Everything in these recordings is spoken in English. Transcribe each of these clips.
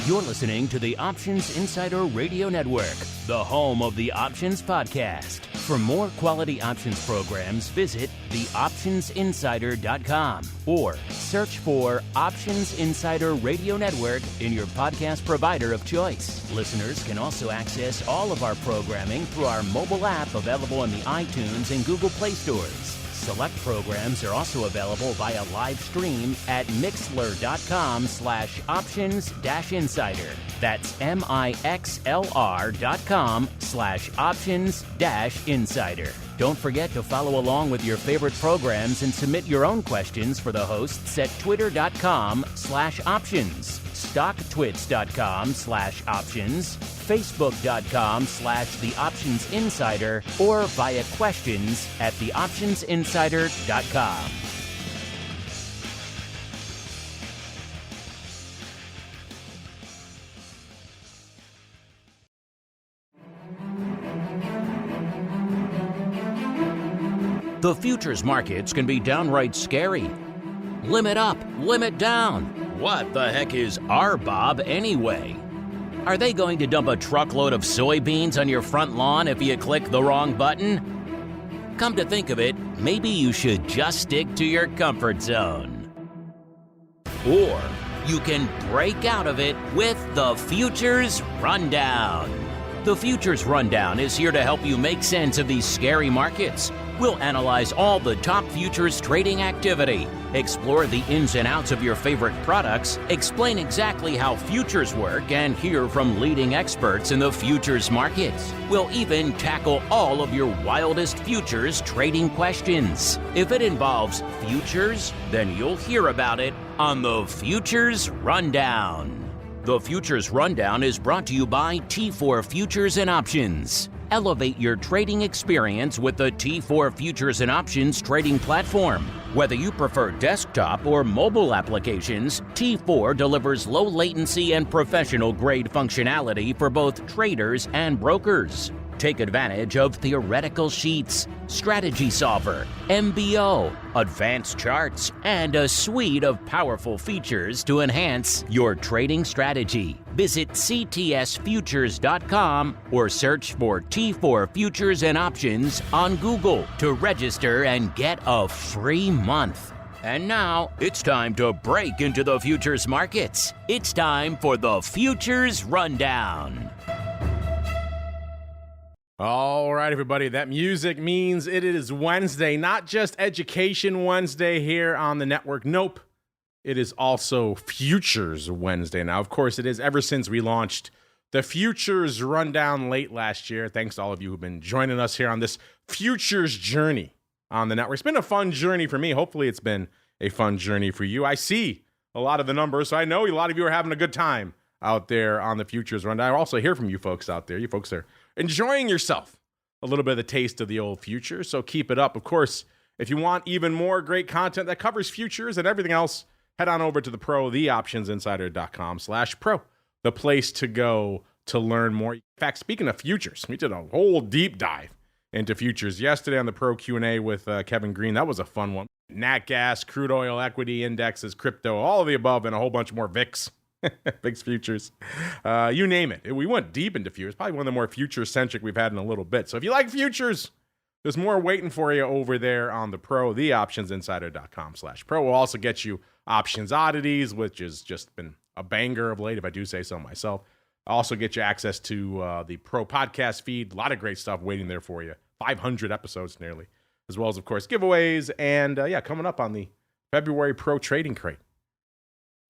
You're listening to the Options Insider Radio Network, the home of the Options Podcast. For more quality options programs, visit theoptionsinsider.com or search for Options Insider Radio Network in your podcast provider of choice. Listeners can also access all of our programming through our mobile app available in the iTunes and Google Play stores. Select programs are also available via live stream at mixlr.com/options-insider. That's mixlr.com/options-insider. Don't forget to follow along with your favorite programs and submit your own questions for the hosts at twitter.com/options, stocktwits.com/options, facebook.com/theoptionsinsider, or via questions at theoptionsinsider.com. The futures markets can be downright scary. Limit up, limit down. What the heck is RBOB anyway? Are they going to dump a truckload of soybeans on your front lawn if you click the wrong button? Come to think of it, maybe you should just stick to your comfort zone. Or you can break out of it with the Futures Rundown. The Futures Rundown is here to help you make sense of these scary markets. We'll analyze all the top futures trading activity, explore the ins and outs of your favorite products, explain exactly how futures work, and hear from leading experts in the futures markets. We'll even tackle all of your wildest futures trading questions. If it involves futures, then you'll hear about it on the Futures Rundown. The Futures Rundown is brought to you by T4 Futures and Options. Elevate your trading experience with the T4 Futures and Options trading platform. Whether you prefer desktop or mobile applications, T4 delivers low latency and professional-grade functionality for both traders and brokers. Take advantage of theoretical sheets, strategy solver, MBO, advanced charts, and a suite of powerful features to enhance your trading strategy. Visit ctsfutures.com or search for T4 Futures and Options on Google to register and get a free month. And now, it's time to break into the futures markets. It's time for the Futures Rundown. All right, everybody, that music means it is Wednesday, not just Education Wednesday here on the network. Nope, it is also Futures Wednesday. Now, of course, it is ever since we launched the Futures Rundown late last year. Thanks to all of you who've been joining us here on this Futures journey on the network. It's been a fun journey for me. Hopefully, it's been a fun journey for you. I see a lot of the numbers, so I know a lot of you are having a good time out there on the Futures Rundown. I also hear from you folks out there. You folks are enjoying yourself a little bit of the taste of the old futures, so keep it up. Of course, if you want even more great content that covers futures and everything else, head on over to the pro, theoptionsinsider.com/pro, the place to go to learn more. In fact, speaking of futures, we did a whole deep dive into futures yesterday on the Pro Q&A with Kevin Green. That was a fun one. Nat gas, crude oil, equity indexes, crypto, all of the above, and a whole bunch more VIX. VIX futures, you name it. We went deep into futures, probably one of the more future-centric we've had in a little bit. So if you like futures, there's more waiting for you over there on the Pro, theoptionsinsider.com/pro. We'll also get you Options Oddities, which has just been a banger of late, if I do say so myself. I'll also get you access to the Pro podcast feed. A lot of great stuff waiting there for you. 500 episodes nearly, as well as, of course, giveaways. And, coming up on the February Pro Trading Crate.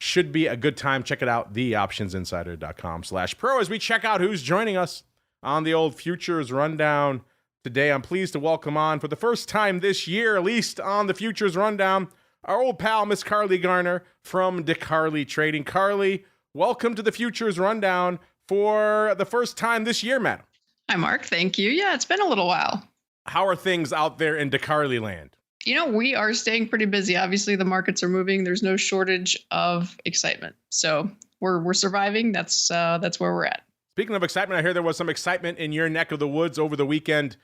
Should be a good time. Check it out, theoptionsinsider.com/pro, as we check out who's joining us on the old Futures Rundown today. I'm pleased to welcome on, for the first time this year, at least on the Futures Rundown, our old pal, Miss Carley Garner from DeCarley Trading. Carley, welcome to the Futures Rundown for the first time this year, madam. Hi, Mark. Thank you. Yeah, it's been a little while. How are things out there in DeCarley land? You know, we are staying pretty busy. Obviously, the markets are moving. There's no shortage of excitement. So we're surviving. That's where we're at. Speaking of excitement, I hear there was some excitement in your neck of the woods over the weekend.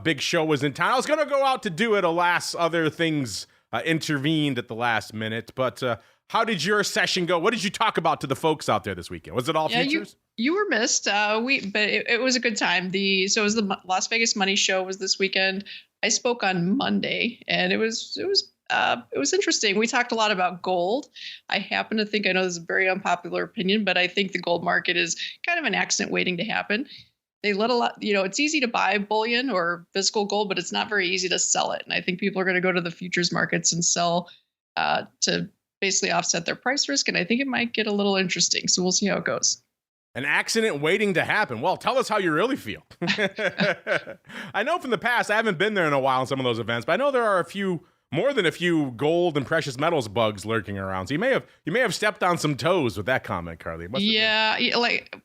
Big Show was in town. I was going to go out to do it. Alas, other things intervened at the last minute. But how did your session go? What did you talk about to the folks out there this weekend? Was it all futures? You were missed. But it was a good time. So it was the Las Vegas Money Show was this weekend. I spoke on Monday, and it was interesting. We talked a lot about gold. I happen to think, I know this is a very unpopular opinion, but I think the gold market is kind of an accident waiting to happen. They let a lot, it's easy to buy bullion or physical gold, but it's not very easy to sell it. And I think people are going to go to the futures markets and sell to basically offset their price risk. And I think it might get a little interesting. So we'll see how it goes. An accident waiting to happen. Well, tell us how you really feel. I know from the past, I haven't been there in a while in some of those events, but I know there are more than a few gold and precious metals bugs lurking around. So you may have stepped on some toes with that comment, Carley.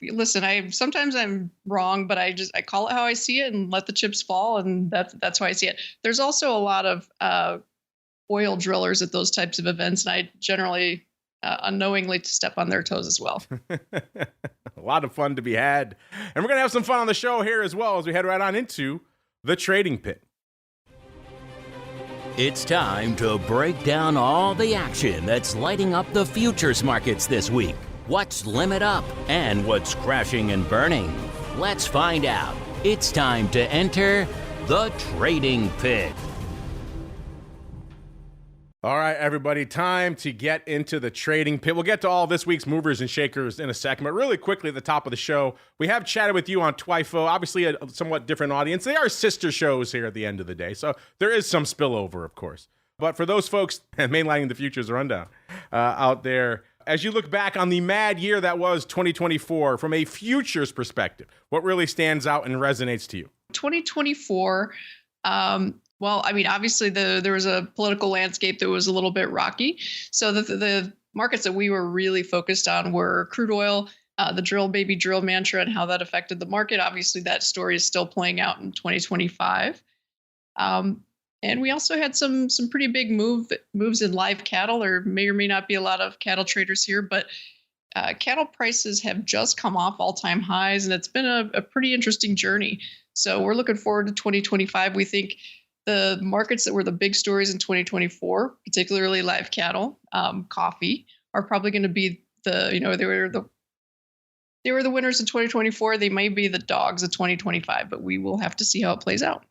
Listen, sometimes I'm wrong, but I call it how I see it and let the chips fall, and that's how I see it. There's also a lot of oil drillers at those types of events, and I generally unknowingly step on their toes as well. A lot of fun to be had, and we're gonna have some fun on the show here as well as we head right on into the trading pit. It's time to break down all the action that's lighting up the futures markets this week. What's limit up and what's crashing and burning? Let's find out. It's time to enter the trading pit. All right, everybody, time to get into the trading pit. We'll get to all this week's movers and shakers in a second, but really quickly at the top of the show, we have chatted with you on TWIFO, obviously a somewhat different audience. They are sister shows here at the end of the day, so there is some spillover, of course. But for those folks mainlining the futures rundown out there, as you look back on the mad year that was 2024 from a futures perspective, what really stands out and resonates to you? 2024, well, I mean, obviously there was a political landscape that was a little bit rocky. So the markets that we were really focused on were crude oil, the drill baby drill mantra, and how that affected the market. Obviously, that story is still playing out in 2025. And we also had some pretty big moves in live cattle. There may or may not be a lot of cattle traders here, but cattle prices have just come off all-time highs, and it's been a pretty interesting journey. So we're looking forward to 2025. We think the markets that were the big stories in 2024, particularly live cattle, coffee, are probably going to be they were the winners in 2024. They may be the dogs of 2025, but we will have to see how it plays out.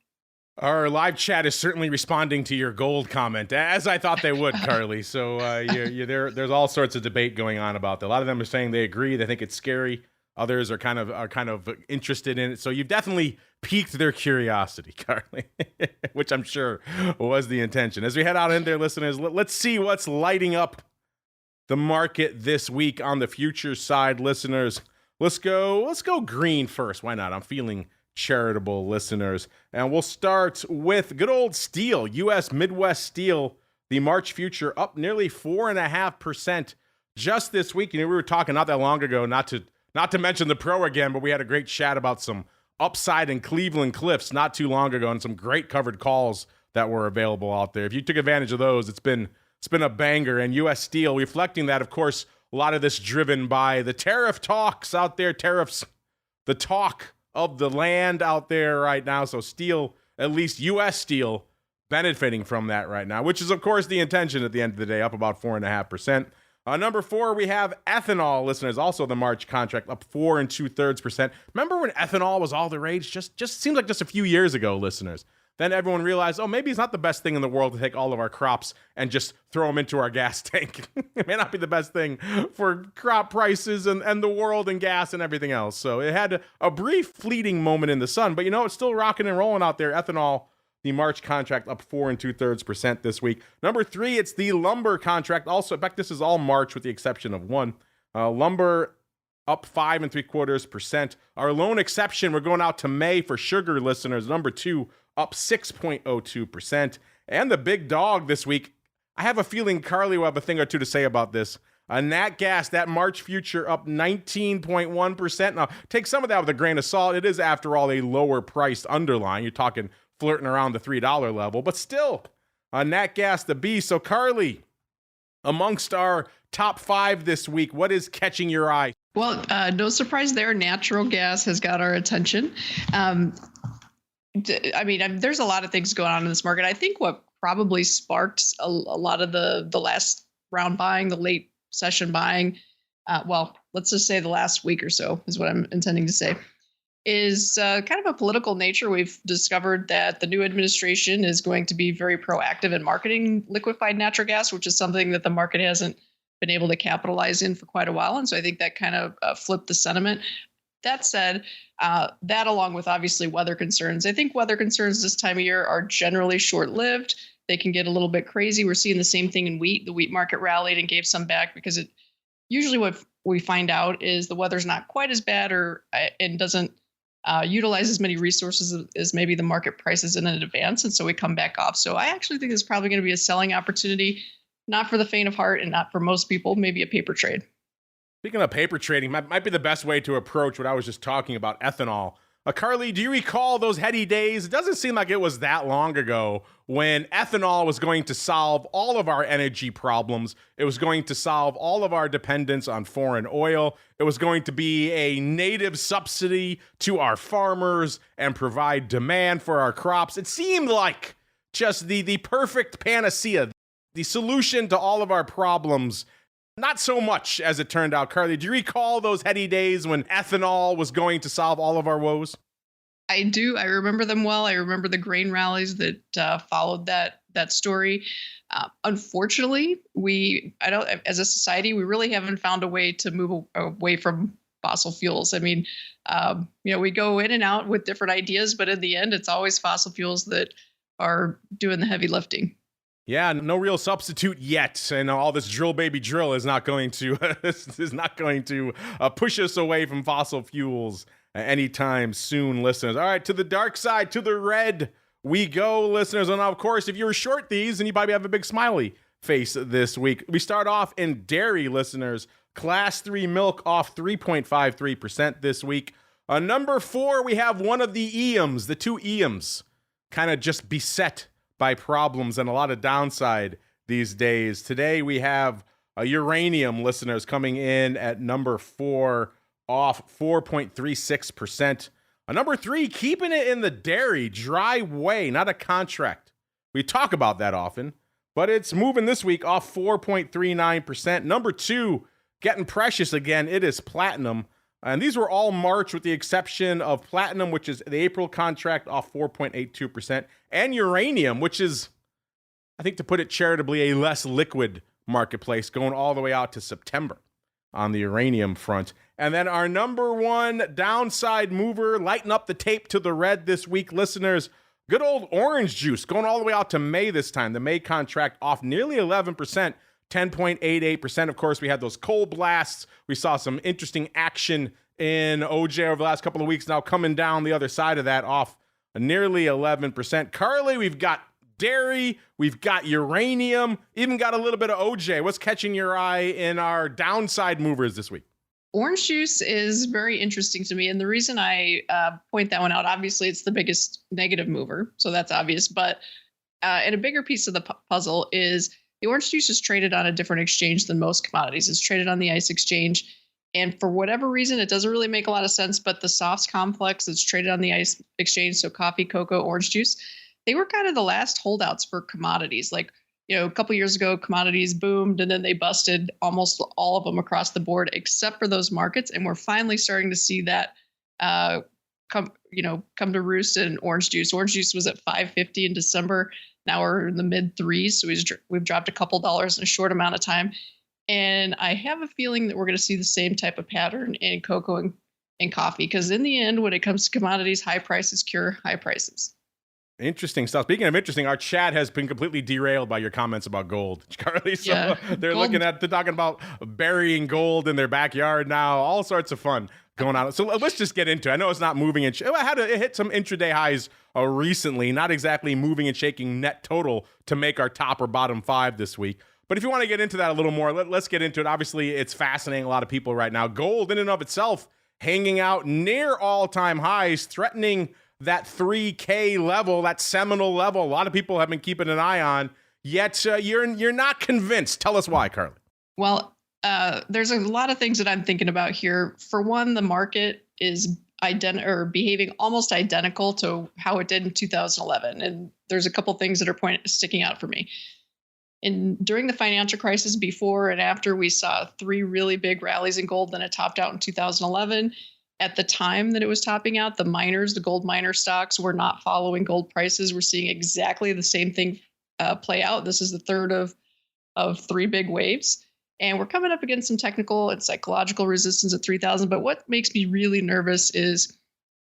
Our live chat is certainly responding to your gold comment, as I thought they would, Carley. So there's all sorts of debate going on about that. A lot of them are saying they agree, they think it's scary. Others are kind of interested in it. So you've definitely piqued their curiosity, Carley, which I'm sure was the intention. As we head out in there, listeners, let's see what's lighting up the market this week on the futures side, listeners. Let's go green first. Why not? I'm feeling charitable, listeners. And we'll start with good old steel, U.S. Midwest steel, the March future up nearly 4.5% just this week. We were talking not that long ago, not to mention the pro again, but we had a great chat about some upside in Cleveland Cliffs not too long ago and some great covered calls that were available out there. If you took advantage of those, it's been a banger. And U.S. Steel reflecting that, of course, a lot of this driven by the tariff talks out there, tariffs, the talk of the land out there right now. So steel, at least U.S. Steel, benefiting from that right now, which is, of course, the intention at the end of the day, up about 4.5%. Number 4, we have ethanol, listeners. Also, the March contract up 4 2/3%. Remember when ethanol was all the rage? Just seems like just a few years ago, listeners. Then everyone realized, maybe it's not the best thing in the world to take all of our crops and just throw them into our gas tank. It may not be the best thing for crop prices and the world and gas and everything else. So it had a brief fleeting moment in the sun, but it's still rocking and rolling out there. Ethanol, the March contract up 4 2/3% this week. Number 3, it's the lumber contract. Also, in fact, this is all March with the exception of one. Lumber up 5 3/4%. Our lone exception, we're going out to May for sugar, listeners. Number 2, up 6.02%. And the big dog this week, I have a feeling Carley will have a thing or two to say about this. Nat gas, that March future up 19.1%. Now, take some of that with a grain of salt. It is, after all, a lower priced underlying. You're talking flirting around the $3 level, but still, nat gas the beast. So, Carley, amongst our top 5 this week, what is catching your eye? Well, no surprise there. Natural gas has got our attention. There's a lot of things going on in this market. I think what probably sparked a lot of the last round buying, the late session buying, well, let's just say the last week or so is what I'm intending to say, is kind of a political nature. We've discovered that the new administration is going to be very proactive in marketing liquefied natural gas, which is something that the market hasn't been able to capitalize in for quite a while. And so I think that kind of flipped the sentiment. That said, that along with obviously weather concerns, I think weather concerns this time of year are generally short-lived. They can get a little bit crazy. We're seeing the same thing in wheat. The wheat market rallied and gave some back because it usually what we find out is the weather's not quite as bad or and doesn't utilize as many resources as maybe the market prices in advance. And so we come back off. So I actually think it's probably going to be a selling opportunity, not for the faint of heart and not for most people, maybe a paper trade. Speaking of paper trading, might be the best way to approach what I was just talking about, ethanol. Carley, do you recall those heady days? It doesn't seem like it was that long ago when ethanol was going to solve all of our energy problems. It was going to solve all of our dependence on foreign oil. It was going to be a native subsidy to our farmers and provide demand for our crops. It seemed like just the perfect panacea, the solution to all of our problems. Not so much as it turned out. Carley, do you recall those heady days when ethanol was going to solve all of our woes? I do. I remember them well. I remember the grain rallies that followed that story. Unfortunately, as a society, we really haven't found a way to move away from fossil fuels. I mean, we go in and out with different ideas, but in the end, it's always fossil fuels that are doing the heavy lifting. Yeah, no real substitute yet, and all this drill baby drill is not going to push us away from fossil fuels anytime soon, listeners. All right, to the dark side, to the red we go, listeners. And now, of course, if you were short these, then you probably have a big smiley face this week. We start off in dairy, listeners. Class 3 milk off 3.53% this week. Number 4, we have one of the EMs, the two EMs, kind of just beset by problems and a lot of downside these days. Today we have a uranium, listeners, coming in at number 4 off 4.36%. Number 3, keeping it in the dairy, dry whey, not a contract. We talk about that often, but it's moving this week off 4.39%. Number 2, getting precious again, it is platinum. And these were all March with the exception of platinum, which is the April contract off 4.82%, and uranium, which is, I think to put it charitably, a less liquid marketplace going all the way out to September on the uranium front. And then our number 1 downside mover, lighten up the tape to the red this week, listeners, good old orange juice going all the way out to May this time. The May contract off nearly 11%. 10.88%. Of course, we had those cold blasts. We saw some interesting action in OJ over the last couple of weeks. Now coming down the other side of that off nearly 11%. Carley, we've got dairy, we've got uranium, even got a little bit of OJ. What's catching your eye in our downside movers this week? Orange juice is very interesting to me. And the reason I point that one out, obviously it's the biggest negative mover. So that's obvious. But and a bigger piece of the puzzle is the orange juice is traded on a different exchange than most commodities. It's traded on the ICE exchange. And for whatever reason, it doesn't really make a lot of sense, but the softs complex that's traded on the ICE exchange, so coffee, cocoa, orange juice, they were kind of the last holdouts for commodities. Like, a couple years ago, commodities boomed and then they busted almost all of them across the board, except for those markets. And we're finally starting to see that come to roost in orange juice. Orange juice was at $5.50 in December. Now we're in the mid threes. So we've dropped a couple dollars in a short amount of time. And I have a feeling that we're going to see the same type of pattern in cocoa and coffee, because in the end, when it comes to commodities, high prices cure high prices. Interesting stuff. Speaking of interesting, our chat has been completely derailed by your comments about gold, Carley. So yeah, they're talking about burying gold in their backyard now. All sorts of fun going on. So let's just get into it. I know it's not moving and it hit some intraday highs recently, not exactly moving and shaking net total to make our top or bottom 5 this week. But if you want to get into that a little more, let's get into it. Obviously, it's fascinating a lot of people right now. Gold in and of itself hanging out near all-time highs, threatening that 3K level, that seminal level. A lot of people have been keeping an eye on, yet you're not convinced. Tell us why, Carley. Well, there's a lot of things that I'm thinking about here. For one, the market is behaving almost identical to how it did in 2011. And there's a couple things that are sticking out for me. And during the financial crisis, before and after, we saw 3 really big rallies in gold. Then it topped out in 2011. At the time that it was topping out, the miners, the gold miner stocks, were not following gold prices. We're seeing exactly the same thing play out. This is the third of 3 big waves. And we're coming up against some technical and psychological resistance at 3,000. But what makes me really nervous is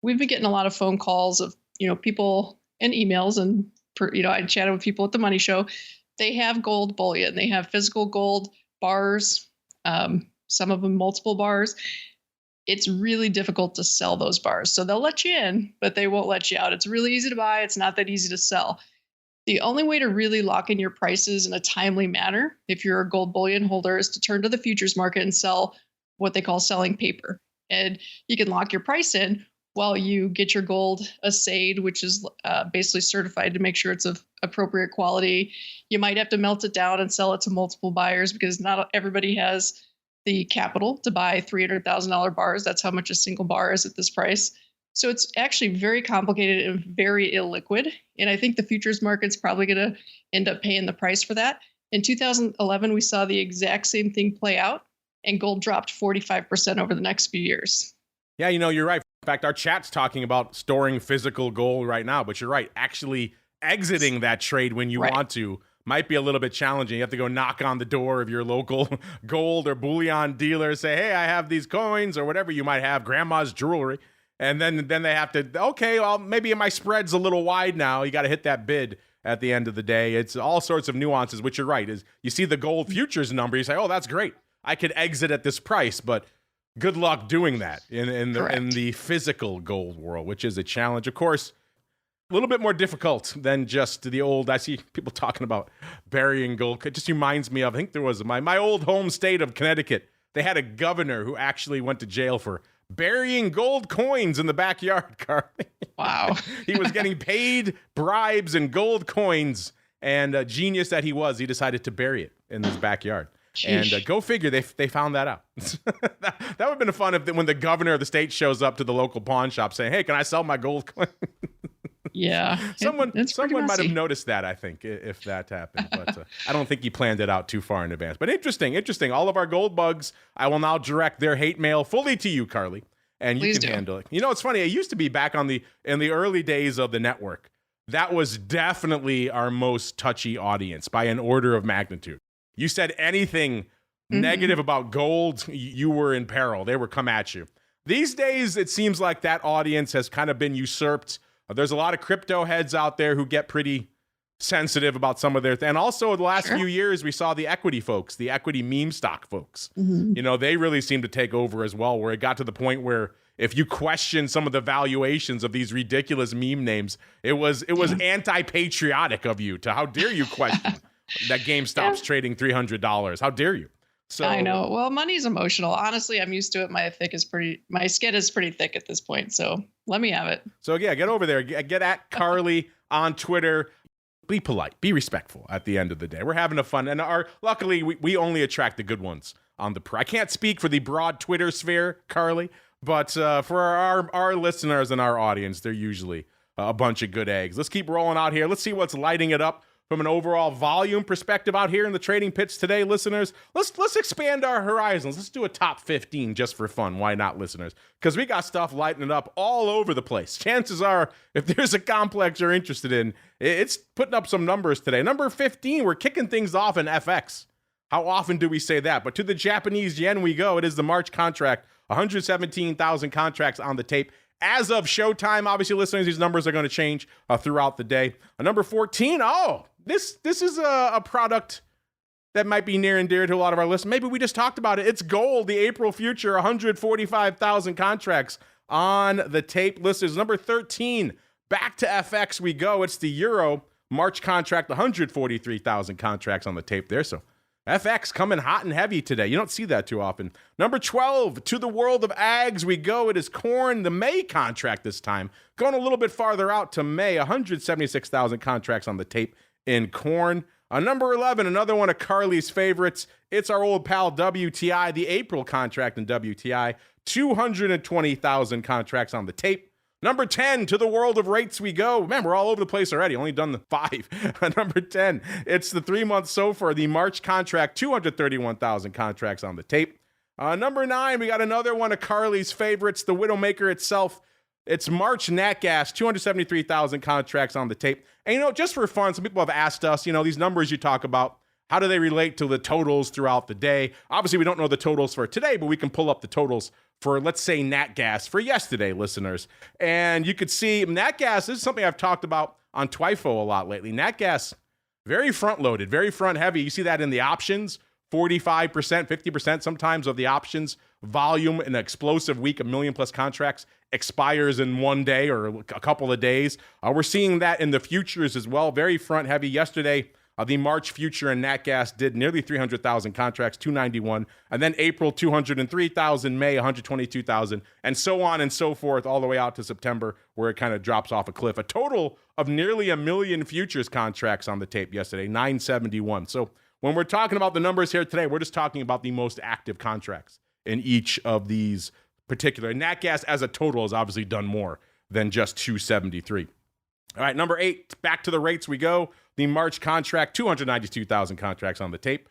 we've been getting a lot of phone calls of, people and emails. And, I chatted with people at the Money Show. They have gold bullion. They have physical gold bars, some of them multiple bars. It's really difficult to sell those bars. So they'll let you in, but they won't let you out. It's really easy to buy. It's not that easy to sell. The only way to really lock in your prices in a timely manner, if you're a gold bullion holder, is to turn to the futures market and sell what they call selling paper. And you can lock your price in while you get your gold assayed, which is basically certified to make sure it's of appropriate quality. You might have to melt it down and sell it to multiple buyers because not everybody has the capital to buy $300,000 bars. That's how much a single bar is at this price. So it's actually very complicated and very illiquid. And I think the futures market's probably going to end up paying the price for that. In 2011, we saw the exact same thing play out, and gold dropped 45% over the next few years. Yeah, you're right. In fact, our chat's talking about storing physical gold right now, but you're right. Actually exiting that trade when you want to might be a little bit challenging. You have to go knock on the door of your local gold or bullion dealer, say, hey, I have these coins or whatever you might have, grandma's jewelry. And then they have to, okay, well, maybe my spread's a little wide now. You got to hit that bid at the end of the day. It's all sorts of nuances, which you're right. Is you see the gold futures number, you say, oh, that's great. I could exit at this price, but good luck doing that in the physical gold world, which is a challenge. Of course, a little bit more difficult than just the old, I see people talking about burying gold. It just reminds me of, I think there was my old home state of Connecticut. They had a governor who actually went to jail for burying gold coins in the backyard, Carley. Wow. He was getting paid bribes in gold coins, and genius that he was, he decided to bury it in his backyard. Sheesh. And go figure, they found that out. That would have been fun when the governor of the state shows up to the local pawn shop saying, hey, can I sell my gold coin? Yeah. Someone might have noticed that, I think, if that happened. But I don't think he planned it out too far in advance. But interesting. All of our gold bugs, I will now direct their hate mail fully to you, Carley, and you can handle it. It's funny. It used to be back in the early days of the network. That was definitely our most touchy audience by an order of magnitude. You said anything negative about gold, you were in peril. They would come at you. These days, it seems like that audience has kind of been usurped. There's a lot of crypto heads out there who get pretty sensitive about some of their and also the last few years, we saw the equity folks, the equity meme stock folks. They really seem to take over as well, where it got to the point where if you question some of the valuations of these ridiculous meme names, it was anti-patriotic of you to how dare you question that GameStop's trading $300. How dare you? So I know. Well, money's emotional. Honestly, I'm used to it. My skin is pretty thick at this point. So let me have it. So yeah, get over there. Get at Carley on Twitter. Be polite. Be respectful at the end of the day. We're having a fun. And luckily, we only attract the good ones on the I can't speak for the broad Twitter sphere, Carley, but for our listeners and our audience, they're usually a bunch of good eggs. Let's keep rolling out here. Let's see what's lighting it up. From an overall volume perspective out here in the trading pits today, listeners, let's expand our horizons. Let's do a top 15 just for fun. Why not, listeners? Because we got stuff lighting it up all over the place. Chances are, if there's a complex you're interested in, it's putting up some numbers today. Number 15, we're kicking things off in FX. How often do we say that? But to the Japanese yen we go. It is the March contract, 117,000 contracts on the tape. As of showtime, obviously, listeners, these numbers are going to change throughout the day. Number 14, this is a product that might be near and dear to a lot of our listeners. Maybe we just talked about it. It's gold, the April future, 145,000 contracts on the tape. Listeners, number 13, back to FX we go. It's the Euro March contract, 143,000 contracts on the tape there. So FX coming hot and heavy today. You don't see that too often. Number 12, to the world of ags we go. It is corn, the May contract this time. Going a little bit farther out to May, 176,000 contracts on the tape in corn. Number 11, another one of Carley's favorites. It's our old pal WTI, the April contract in WTI. 220,000 contracts on the tape. Number 10, to the world of rates we go. Man, we're all over the place already. Only done the 5. Number 10, it's the 3-month SOFR, the March contract, 231,000 contracts on the tape. Number 9, we got another one of Carley's favorites, the Widowmaker itself. It's March Nat Gas, 273,000 contracts on the tape. And, just for fun, some people have asked us, these numbers you talk about, how do they relate to the totals throughout the day? Obviously, we don't know the totals for today, but we can pull up the totals for, let's say, Nat Gas for yesterday, listeners. And you could see Nat Gas, this is something I've talked about on TWIFO a lot lately. Nat Gas, very front-loaded, very front-heavy. You see that in the options, 45%, 50% sometimes of the options volume in an explosive week, 1 million-plus contracts expires in one day or a couple of days. We're seeing that in the futures as well, very front-heavy. Yesterday, the March future and Nat Gas did nearly 300,000 contracts, 291. And then April, 203,000, May, 122,000, and so on and so forth, all the way out to September, where it kind of drops off a cliff. A total of nearly 1 million futures contracts on the tape yesterday, 971. So when we're talking about the numbers here today, we're just talking about the most active contracts in each of these particular. Nat Gas as a total has obviously done more than just 273. All right, number 8, back to the rates we go. The March contract, 292,000 contracts on the tape.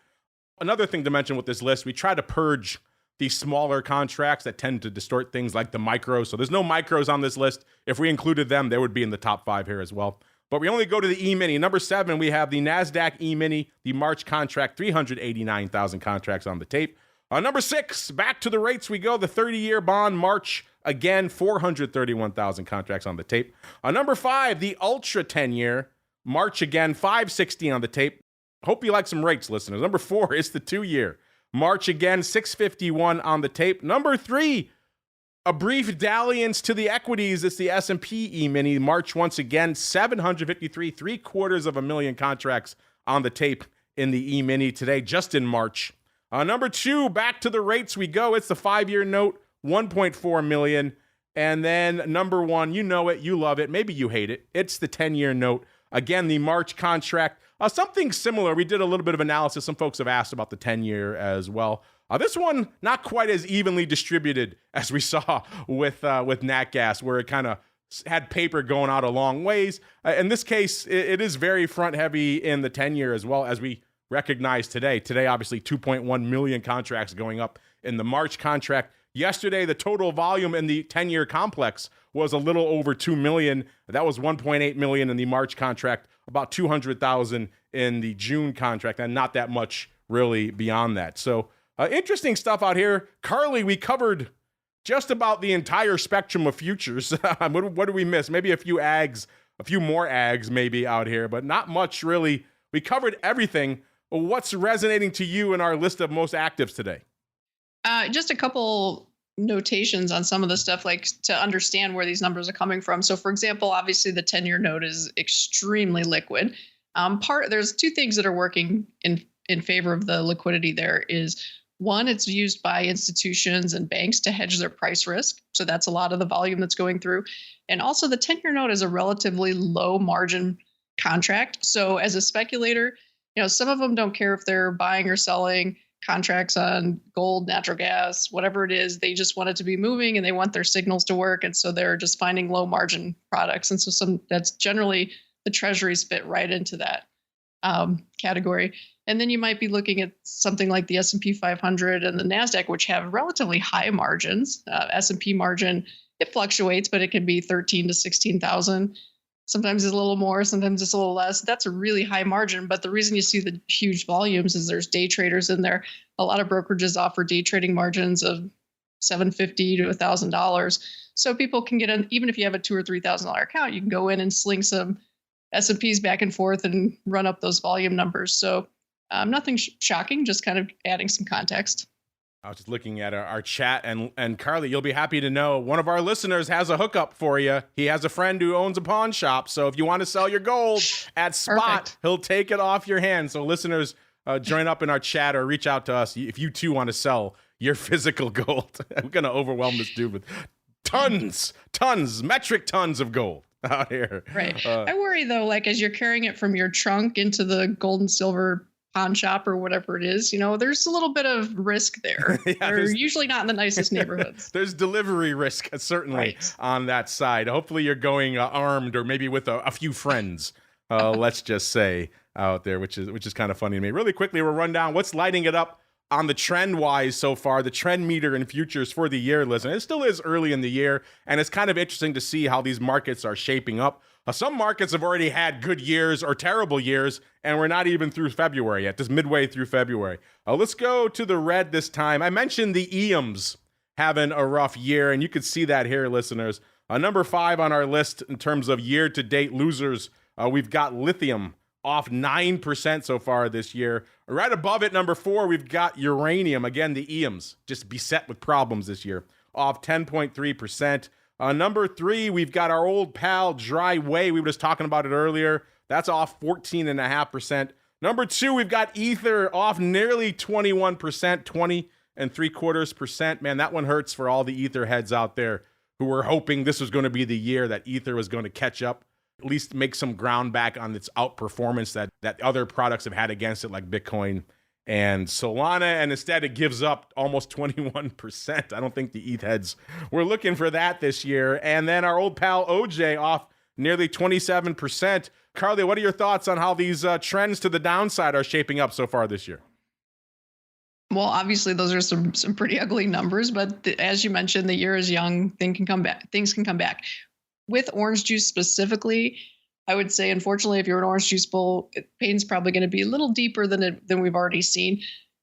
Another thing to mention with this list, we try to purge the smaller contracts that tend to distort things like the micros. So there's no micros on this list. If we included them, they would be in the top 5 here as well. But we only go to the E-mini. Number 7, we have the NASDAQ E-mini, the March contract, 389,000 contracts on the tape. Number 6, back to the rates we go. The 30-year bond, March, again, 431,000 contracts on the tape. Number 5, the Ultra 10-year, March again, 560 on the tape. Hope you like some rates, listeners. Number 4 is the 2-year. March again, 651 on the tape. Number 3, a brief dalliance to the equities. It's the S&P E-mini. March once again, 753, 750,000 contracts on the tape in the E-mini today, just in March. Number 2, back to the rates we go. It's the 5-year note, 1.4 million. And then number 1, you know it, you love it, maybe you hate it. It's the 10-year note. Again, the March contract, something similar. We did a little bit of analysis. Some folks have asked about the 10-year as well. This one, not quite as evenly distributed as we saw with Nat Gas, where it kind of had paper going out a long ways. In this case, it is very front-heavy in the 10-year as well, as we recognize today. Today, obviously, 2.1 million contracts going up in the March contract. Yesterday, the total volume in the 10-year complex was a little over 2 million. That was 1.8 million in the March contract, about 200,000 in the June contract, and not that much really beyond that. So interesting stuff out here. Carley, we covered just about the entire spectrum of futures. What did we miss? Maybe a few more ags maybe out here, but not much really. We covered everything. What's resonating to you in our list of most actives today? Just a couple notations on some of the stuff, like to understand where these numbers are coming from. So, for example, obviously the 10-year note is extremely liquid. There's 2 things that are working in favor of the liquidity there. Is one, it's used by institutions and banks to hedge their price risk. So that's a lot of the volume that's going through. And also the 10-year note is a relatively low margin contract. So as a speculator, some of them don't care if they're buying or selling contracts on gold, natural gas, whatever it is. They just want it to be moving and they want their signals to work. And so they're just finding low margin products. And so that's generally the treasuries fit right into that category. And then you might be looking at something like the S&P 500 and the NASDAQ, which have relatively high margins. S&P margin, it fluctuates, but it can be 13 to 16,000. Sometimes it's a little more, sometimes it's a little less. That's a really high margin. But the reason you see the huge volumes is there's day traders in there. A lot of brokerages offer day trading margins of $750 to $1,000. So people can get in, even if you have a $2,000 or $3,000 account, you can go in and sling some S&Ps back and forth and run up those volume numbers. So nothing shocking, just kind of adding some context. I was just looking at our chat, and Carley, you'll be happy to know one of our listeners has a hookup for you. He has a friend who owns a pawn shop, so if you want to sell your gold at spot, Perfect. He'll take it off your hands. So listeners, join up in our chat or reach out to us if you too want to sell your physical gold. I'm going to overwhelm this dude with metric tons of gold out here. Right. I worry, though, like as you're carrying it from your trunk into the gold and silver pawn shop or whatever it is, there's a little bit of risk there. Yeah, They're usually not in the nicest neighborhoods. There's delivery risk, certainly, on that side. Hopefully you're going armed or maybe with a few friends, let's just say, out there, which is kind of funny to me. Really quickly, we'll run down what's lighting it up on the trend-wise so far, the trend meter in futures for the year. Listen, it still is early in the year, and it's kind of interesting to see how these markets are shaping up. Some markets have already had good years or terrible years, and we're not even through February yet, just midway through February. Let's go to the red this time. I mentioned the EMs having a rough year, and you can see that here, listeners. Number 5 on our list in terms of year-to-date losers, we've got lithium off 9% so far this year. Right above it, number 4, we've got uranium. Again, the EMs just beset with problems this year, off 10.3%. Number 3, we've got our old pal Dry Whey. We were just talking about it earlier. That's off 14.5%. Number 2, we've got Ether off nearly 21%, 20.75%. Man, that one hurts for all the Ether heads out there who were hoping this was going to be the year that Ether was going to catch up, at least make some ground back on its outperformance that other products have had against it, like Bitcoin and Solana, and instead it gives up almost 21%. I don't think the ETH heads were looking for that this year. And then our old pal OJ off nearly 27%. Carley, what are your thoughts on how these trends to the downside are shaping up so far this year? Well, obviously those are some pretty ugly numbers, but as you mentioned, the year is young. Things can come back. With orange juice specifically, I would say, unfortunately, if you're an orange juice bull, pain's probably going to be a little deeper than we've already seen.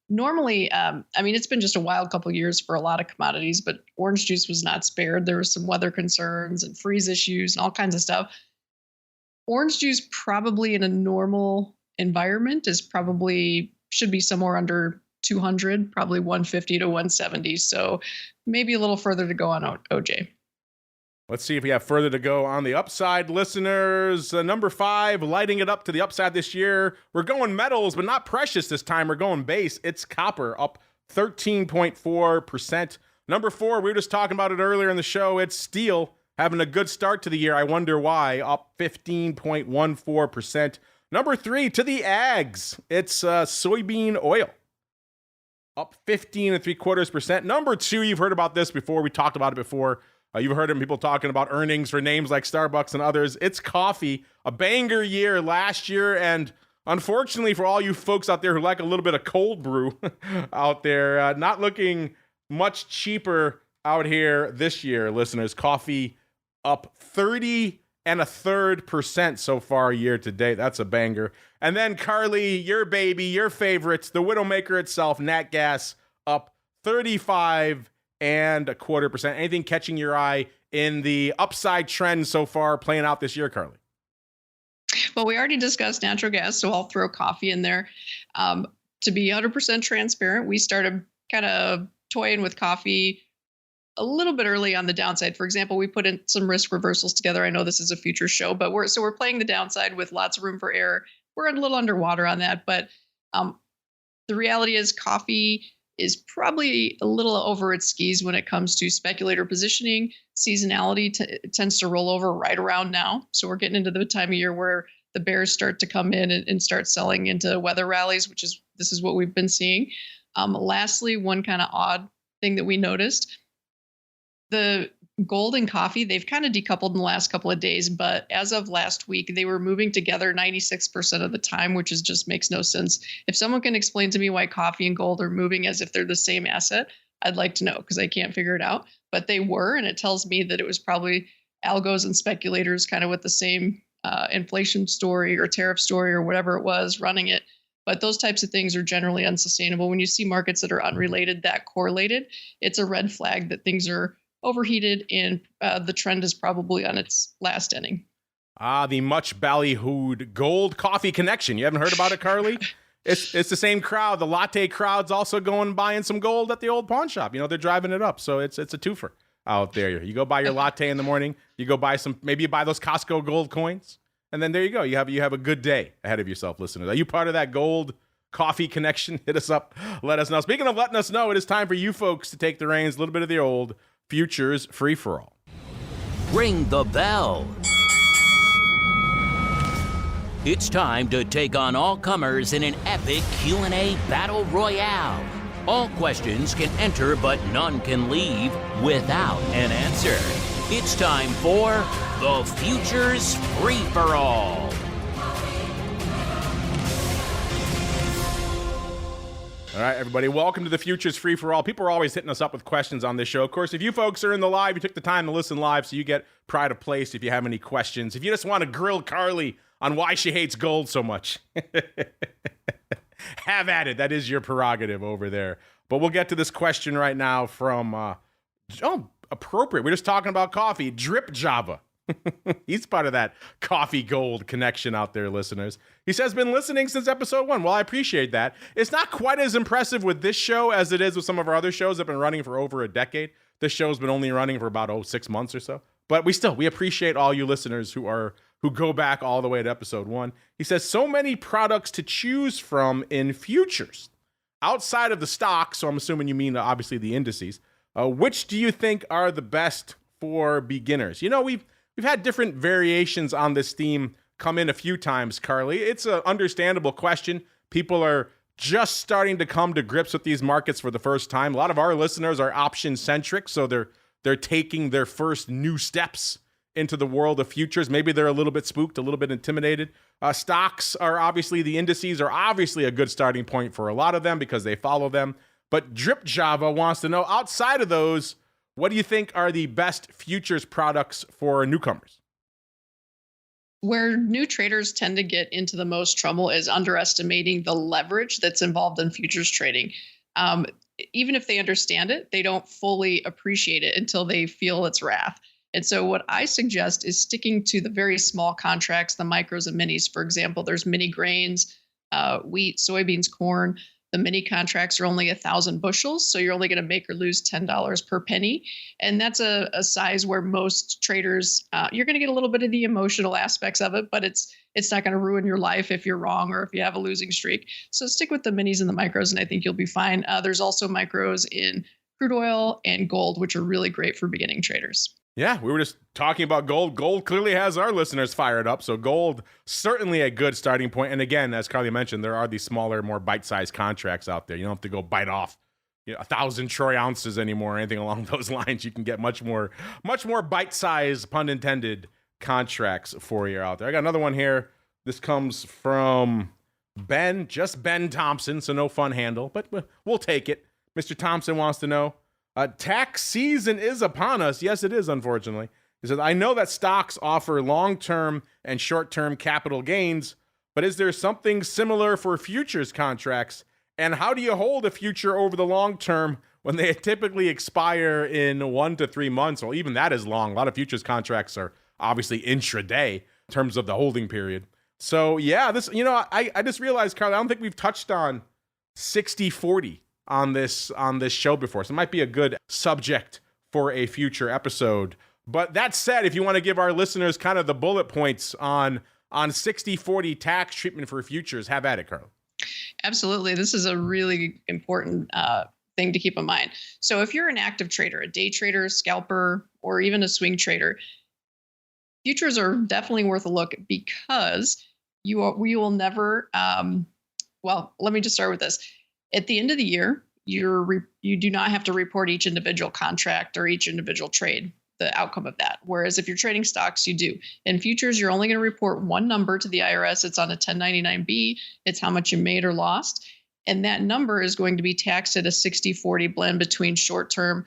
Normally, it's been just a wild couple of years for a lot of commodities, but orange juice was not spared. There were some weather concerns and freeze issues and all kinds of stuff. Orange juice probably in a normal environment should be somewhere under 200, probably 150 to 170. So maybe a little further to go on OJ. Let's see if we have further to go on the upside, listeners. Number 5, lighting it up to the upside this year. We're going metals, but not precious this time. We're going base. It's copper, up 13.4%. Number 4, we were just talking about it earlier in the show. It's steel, having a good start to the year. I wonder why, up 15.14%. Number 3, to the ags. It's soybean oil, up 15.75%. Number 2, you've heard about this before. We talked about it before. You've heard of people talking about earnings for names like Starbucks and others. It's coffee, a banger year last year. And unfortunately for all you folks out there who like a little bit of cold brew out there, not looking much cheaper out here this year, listeners. Coffee up 30.33% so far year to date. That's a banger. And then Carley, your baby, your favorites, the Widowmaker itself, Nat Gas, up 35.25%. Anything catching your eye in the upside trend so far playing out this year, Carley? Well, we already discussed natural gas, so I'll throw coffee in there. To be 100% transparent, we started kind of toying with coffee a little bit early on the downside. For example, we put in some risk reversals together. I know this is a future show, but we're playing the downside with lots of room for error. We're a little underwater on that, but the reality is coffee is probably a little over its skis when it comes to speculator positioning. Seasonality tends to roll over right around now. So we're getting into the time of year where the bears start to come in and start selling into weather rallies, this is what we've been seeing. Lastly, one kind of odd thing that we noticed, the gold and coffee, they've kind of decoupled in the last couple of days, but as of last week, they were moving together 96% of the time, which just makes no sense. If someone can explain to me why coffee and gold are moving as if they're the same asset, I'd like to know, because I can't figure it out. But they were, and it tells me that it was probably algos and speculators kind of with the same inflation story or tariff story or whatever it was running it. But those types of things are generally unsustainable. When you see markets that are unrelated, that correlated, it's a red flag that things are overheated and the trend is probably on its last inning. The much ballyhooed gold coffee connection. You haven't heard about it, Carley? It's the same crowd. The latte crowd's also going buying some gold at the old pawn shop. They're driving it up. So it's a twofer out there. You go buy your latte in the morning. You go buy maybe you buy those Costco gold coins. And then there you go. You have a good day ahead of yourself, listeners. Are you part of that gold coffee connection? Hit us up. Let us know. Speaking of letting us know, it is time for you folks to take the reins. A little bit of the old futures free-for-all. Ring the bell. It's time to take on all comers in an epic Q&A battle royale. All questions can enter, but none can leave without an answer. It's time for the Futures Free-for-All. All right, everybody, welcome to the Futures Free-for-All. People are always hitting us up with questions on this show. Of course, if you folks are in the live, you took the time to listen live, so you get pride of place if you have any questions. If you just want to grill Carley on why she hates gold so much, have at it. That is your prerogative over there. But we'll get to this question right now from, appropriate. We're just talking about coffee. Drip Java. He's part of that coffee gold connection out there, listeners. He says, been listening since episode 1. Well, I appreciate that. It's not quite as impressive with this show as it is with some of our other shows that have been running for over a decade. This show's been only running for about 6 months or so. But we appreciate all you listeners who go back all the way to episode 1. He says, so many products to choose from in futures. Outside of the stocks, so I'm assuming you mean obviously the indices, which do you think are the best for beginners? You know, we've had different variations on this theme come in a few times, Carley. It's an understandable question. People are just starting to come to grips with these markets for the first time. A lot of our listeners are option-centric, so they're taking their first new steps into the world of futures. Maybe they're a little bit spooked, a little bit intimidated. Stocks are obviously, the indices are obviously a good starting point for a lot of them because they follow them. But Drip Java wants to know, outside of those, what do you think are the best futures products for newcomers? Where new traders tend to get into the most trouble is underestimating the leverage that's involved in futures trading. Even if they understand it, they don't fully appreciate it until they feel its wrath. And so what I suggest is sticking to the very small contracts, the micros and minis. For example, there's mini grains, wheat, soybeans, corn. The mini contracts are only 1,000 bushels, so you're only going to make or lose $10 per penny. And that's a size where most traders, you're going to get a little bit of the emotional aspects of it, but it's not going to ruin your life if you're wrong or if you have a losing streak. So stick with the minis and the micros, and I think you'll be fine. There's also micros in crude oil and gold, which are really great for beginning traders. Yeah, we were just talking about gold. Gold clearly has our listeners fired up. So gold, certainly a good starting point. And again, as Carley mentioned, there are these smaller, more bite-sized contracts out there. You don't have to go bite off 1,000 troy ounces anymore or anything along those lines. You can get much more bite-sized, pun intended, contracts for you out there. I got another one here. This comes from Ben, just Ben Thompson, so no fun handle, but we'll take it. Mr. Thompson wants to know, tax season is upon us. Yes, it is, unfortunately. He says, I know that stocks offer long-term and short-term capital gains, but is there something similar for futures contracts? And how do you hold a future over the long term when they typically expire in 1 to 3 months? Well, even that is long. A lot of futures contracts are obviously intraday in terms of the holding period. So yeah, this, I just realized, Carl, I don't think we've touched on 60-40 on this show before. So it might be a good subject for a future episode. But that said, if you want to give our listeners kind of the bullet points on 60-40 tax treatment for futures, have at it, Carl. Absolutely. This is a really important thing to keep in mind. So if you're an active trader, a day trader, scalper, or even a swing trader, futures are definitely worth a look because we will never, well, let me just start with this. At the end of the year, you do not have to report each individual contract or each individual trade, the outcome of that. Whereas if you're trading stocks, you do. In futures, you're only going to report one number to the IRS. It's on a 1099-B. It's how much you made or lost. And that number is going to be taxed at a 60-40 blend between short-term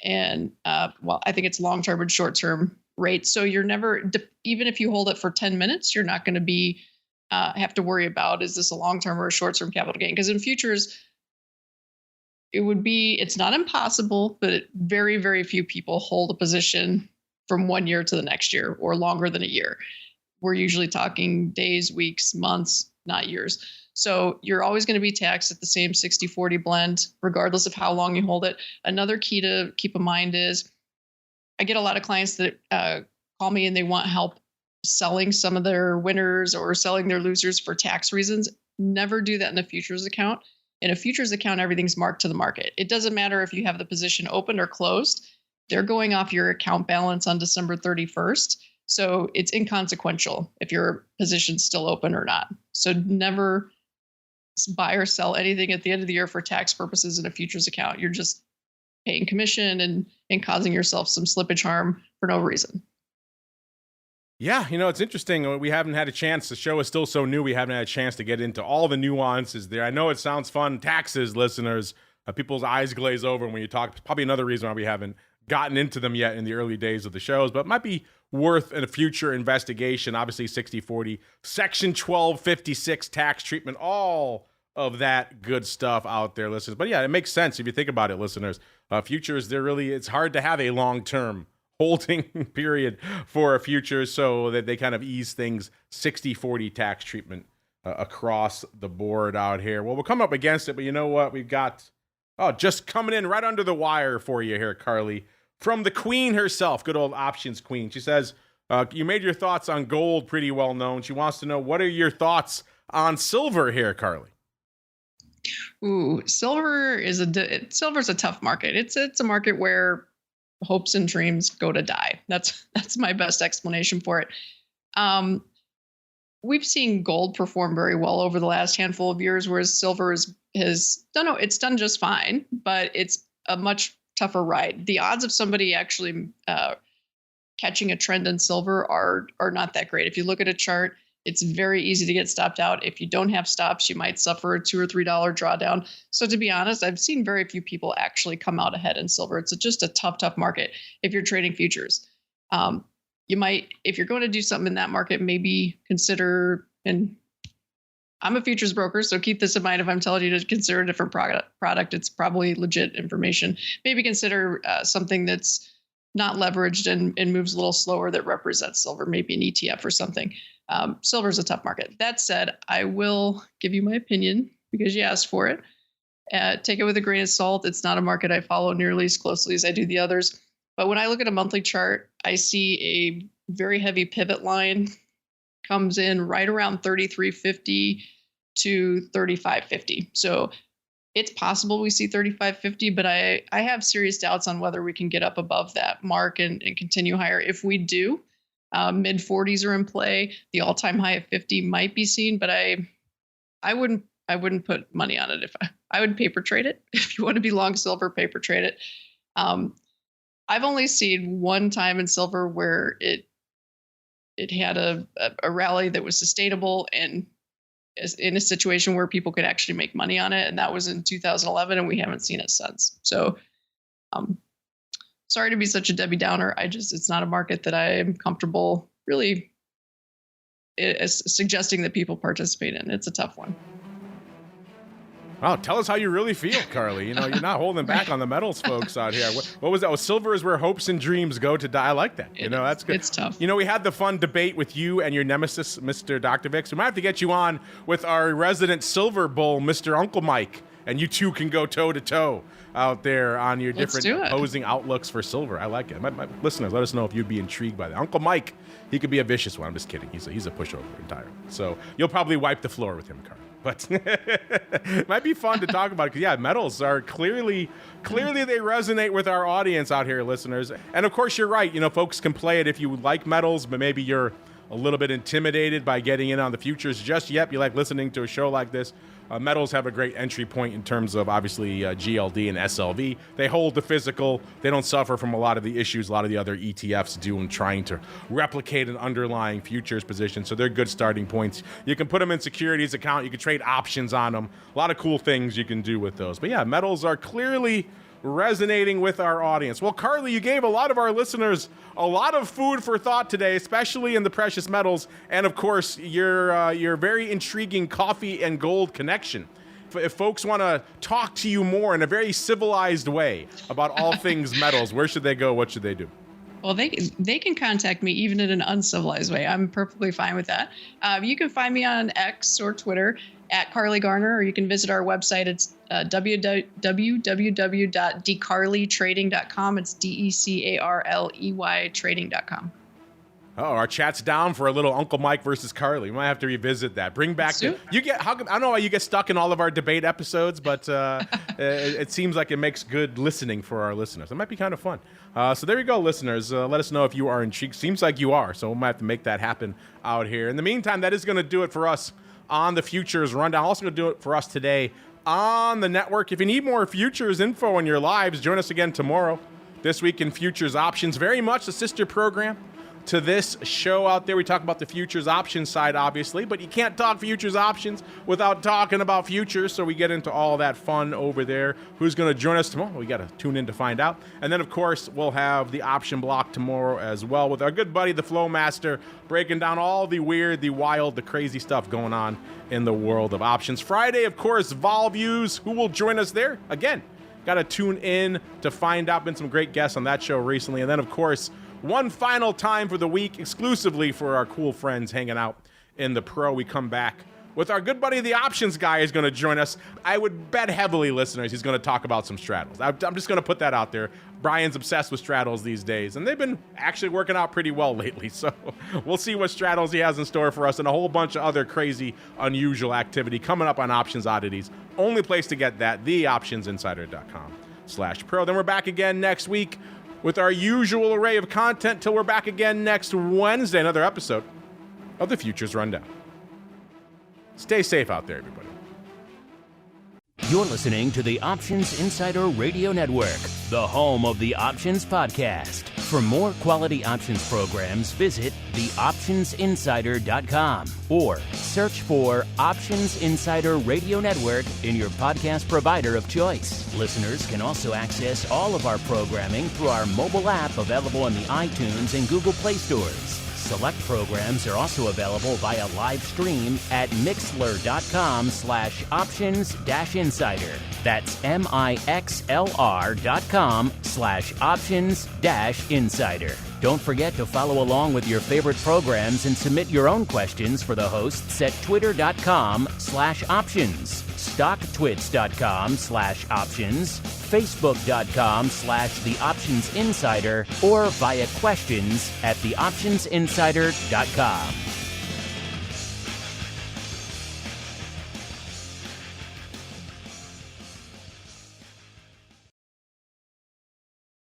and, I think it's long-term and short-term rates. So you're never, even if you hold it for 10 minutes, you're not going to be have to worry about, is this a long-term or a short-term capital gain? Because in futures, it's not impossible, but very, very few people hold a position from 1 year to the next year or longer than a year. We're usually talking days, weeks, months, not years. So you're always going to be taxed at the same 60-40 blend, regardless of how long you hold it. Another key to keep in mind is I get a lot of clients that call me and they want help selling some of their winners or selling their losers for tax reasons. Never do that in a futures account. In a futures account, everything's marked to the market. It doesn't matter if you have the position open or closed. They're going off your account balance on December 31st. So it's inconsequential if your position's still open or not. So never buy or sell anything at the end of the year for tax purposes in a futures account. You're just paying commission and causing yourself some slippage harm for no reason. Yeah, it's interesting. We haven't had a chance. The show is still so new. We haven't had a chance to get into all the nuances there. I know it sounds fun. Taxes, listeners, people's eyes glaze over when you talk. It's probably another reason why we haven't gotten into them yet in the early days of the shows, but it might be worth a future investigation. Obviously, 60/40, Section 1256 tax treatment, all of that good stuff out there, listeners. But yeah, it makes sense if you think about it, listeners. Futures, it's hard to have a long-term holding period for a future, so that they kind of ease things 60/40 tax treatment across the board out here. Well, we'll come up against it, but you know what? We've got just coming in right under the wire for you here, Carley, from the queen herself, good old options queen. She says, you made your thoughts on gold pretty well known. She wants to know, what are your thoughts on silver here, Carley? Ooh, silver's a tough market. It's a market where hopes and dreams go to die. That's my best explanation for it. We've seen gold perform very well over the last handful of years, whereas silver has done just fine, but it's a much tougher ride. The odds of somebody actually catching a trend in silver are not that great. If you look at a chart, it's very easy to get stopped out. If you don't have stops, you might suffer a $2 or $3 drawdown. So to be honest, I've seen very few people actually come out ahead in silver. It's just a tough market if you're trading futures. You might, if you're going to do something in that market, maybe consider, and I'm a futures broker, so keep this in mind. If I'm telling you to consider a different product, it's probably legit information. Maybe consider something that's not leveraged and moves a little slower that represents silver, maybe an ETF or something. Silver is a tough market. That said, I will give you my opinion because you asked for it. Take it with a grain of salt. It's not a market I follow nearly as closely as I do the others. But when I look at a monthly chart, I see a very heavy pivot line comes in right around 33.50 to 35.50. So it's possible we see 35.50, but I have serious doubts on whether we can get up above that mark and continue higher. If we do, mid 40s are in play. The all-time high of 50 might be seen, but I wouldn't put money on it. If I would paper trade it. If you want to be long silver, paper trade it. I've only seen one time in silver where it had a rally that was sustainable and is in a situation where people could actually make money on it, and that was in 2011, and we haven't seen it since. So, sorry to be such a Debbie Downer. It's not a market that I am comfortable really suggesting that people participate in. It's a tough one. Wow, tell us how you really feel, Carley. You're not holding back on the metals folks out here. What was that? Silver is where hopes and dreams go to die. I like that. That's good. It's tough. We had the fun debate with you and your nemesis, Mr. Dr. Vix. We might have to get you on with our resident silver bull, Mr. Uncle Mike, and you two can go toe-to-toe out there on your different opposing outlooks for silver. I like it. My listeners, let us know if you'd be intrigued by that. Uncle Mike, he could be a vicious one. I'm just kidding. He's a pushover entirely. So you'll probably wipe the floor with him, Carley. But it might be fun to talk about it because, yeah, metals are clearly they resonate with our audience out here, listeners. And of course, you're right. Folks can play it if you like metals, but maybe you're a little bit intimidated by getting in on the futures just yet. You like listening to a show like this. Metals have a great entry point in terms of, obviously, GLD and SLV. They hold the physical. They don't suffer from a lot of the issues a lot of the other ETFs do in trying to replicate an underlying futures position. So they're good starting points. You can put them in securities account. You can trade options on them. A lot of cool things you can do with those. But yeah, metals are clearly resonating with our audience. Well, Carley, you gave a lot of our listeners a lot of food for thought today, especially in the precious metals, and of course, your very intriguing coffee and gold connection. If folks want to talk to you more in a very civilized way about all things metals, where should they go? What should they do? Well, they can contact me even in an uncivilized way. I'm perfectly fine with that. You can find me on X or Twitter at Carley Garner, or you can visit our website. It's www.DeCarleyTrading.com. It's DeCarley trading.com. Oh, our chat's down for a little Uncle Mike versus Carley. We might have to revisit that. Bring back I don't know why you get stuck in all of our debate episodes, but it seems like it makes good listening for our listeners. It might be kind of fun. So there you go, listeners. Let us know if you are intrigued. Seems like you are, so we might have to make that happen out here. In the meantime, that is going to do it for us on the Futures Rundown. Also going to do it for us today on the network. If you need more futures info in your lives, join us again tomorrow. This week in Futures Options, very much a sister program to this show out there. We talk about the futures options side, obviously, but you can't talk futures options without talking about futures, so we get into all that fun over there. Who's going to join us tomorrow? We got to tune in to find out. And then, of course, we'll have the option block tomorrow as well with our good buddy, the Flow Master, breaking down all the weird, the wild, the crazy stuff going on in the world of options. Friday, of course, Vol Views. Who will join us there? Again, got to tune in to find out. Been some great guests on that show recently. And then, of course, one final time for the week, exclusively for our cool friends hanging out in the pro. We come back with our good buddy, the options guy, is going to join us. I would bet heavily, listeners, he's going to talk about some straddles. I'm just going to put that out there. Brian's obsessed with straddles these days, and they've been actually working out pretty well lately. So we'll see what straddles he has in store for us and a whole bunch of other crazy, unusual activity coming up on Options Oddities. Only place to get that, theoptionsinsider.com/pro. Then we're back again next week with our usual array of content till we're back again next Wednesday, another episode of the Futures Rundown. Stay safe out there, everybody. You're listening to the Options Insider Radio Network, the home of the Options Podcast. For more quality options programs, visit theoptionsinsider.com or search for Options Insider Radio Network in your podcast provider of choice. Listeners can also access all of our programming through our mobile app available in the iTunes and Google Play stores. Select programs are also available via live stream at mixlr.com/options-insider. That's mixlr.com/options-insider. Don't forget to follow along with your favorite programs and submit your own questions for the hosts at twitter.com/options, stocktwits.com/options, facebook.com/theoptionsinsider, or via questions at theoptionsinsider.com.